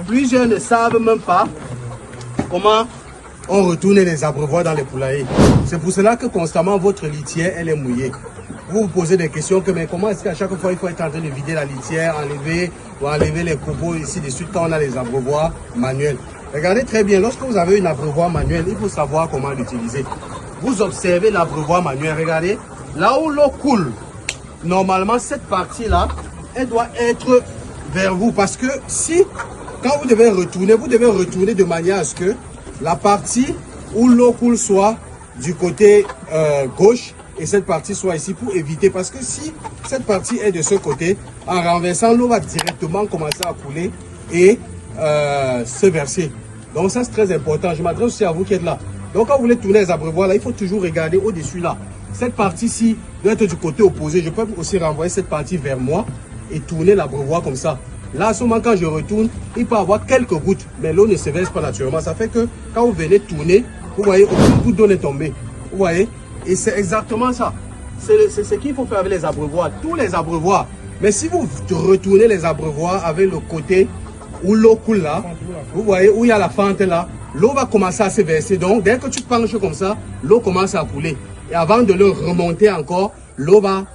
Plusieurs ne savent même pas comment on retourne les abreuvoirs dans les poulaillers. C'est pour cela que constamment votre litière, elle est mouillée. Vous vous posez des questions que mais comment est-ce qu'à chaque fois il faut être en train de vider la litière, enlever les copeaux ici de suite quand on a les abreuvoirs manuels. Regardez très bien, lorsque vous avez une abreuvoir manuel, il faut savoir comment l'utiliser. Vous observez l'abreuvoir manuel, regardez, là où l'eau coule, normalement cette partie-là, elle doit être vers vous parce que si, quand vous devez retourner de manière à ce que la partie où l'eau coule soit du côté gauche et cette partie soit ici pour éviter, parce que si cette partie est de ce côté, en renversant, l'eau va directement commencer à couler et se verser. Donc ça c'est très important, je m'adresse aussi à vous qui êtes là. Donc quand vous voulez tourner les abreuvoirs là, il faut toujours regarder au-dessus là. Cette partie-ci doit être du côté opposé, je peux aussi renvoyer cette partie vers moi et tourner l'abreuvoir comme ça. Là, à ce moment, quand je retourne, il peut y avoir quelques gouttes, mais l'eau ne se verse pas naturellement. Ça fait que quand vous venez tourner, vous voyez, aucune goutte d'eau n'est tombée. Vous voyez? Et c'est exactement ça. C'est ce qu'il faut faire avec les abreuvoirs, tous les abreuvoirs. Mais si vous retournez les abreuvoirs avec le côté où l'eau coule là, vous voyez, où il y a la fente là, l'eau va commencer à se verser. Donc, dès que tu penches comme ça, l'eau commence à couler. Et avant de le remonter encore, l'eau va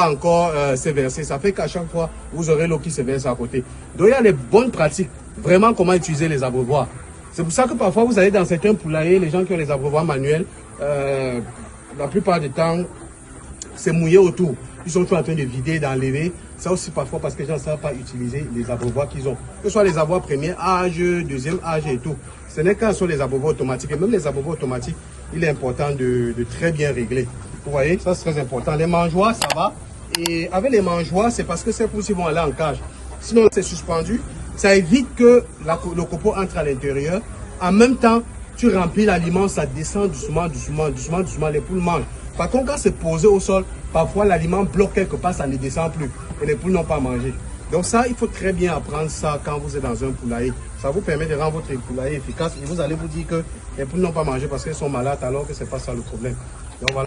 encore se verser. Ça fait qu'à chaque fois, vous aurez l'eau qui se verse à côté. Donc, il y a des bonnes pratiques. Vraiment, comment utiliser les abreuvoirs. C'est pour ça que parfois, vous allez dans certains poulaillers, les gens qui ont les abreuvoirs manuels, la plupart du temps, c'est mouillé autour. Ils sont toujours en train de vider, d'enlever. Ça aussi, parfois, parce que les gens ne savent pas utiliser les abreuvoirs qu'ils ont. Que ce soit les abreuvoirs premier âge, deuxième âge et tout. Ce n'est qu'à sur les abreuvoirs automatiques. Et même les abreuvoirs automatiques, il est important de très bien régler. Vous voyez, ça c'est très important. Les mangeoires, ça va. Et avec les mangeoires, c'est parce que ces pousses vont aller en cage. Sinon, c'est suspendu. Ça évite que le copeau entre à l'intérieur. En même temps, tu remplis l'aliment, ça descend doucement, les poules mangent. Par contre, quand c'est posé au sol, parfois l'aliment bloque quelque part, ça ne descend plus. Et les poules n'ont pas mangé. Donc ça, il faut très bien apprendre ça quand vous êtes dans un poulailler. Ça vous permet de rendre votre poulailler efficace. Et vous allez vous dire que les poules n'ont pas mangé parce qu'elles sont malades alors que ce n'est pas ça le problème. Donc voilà.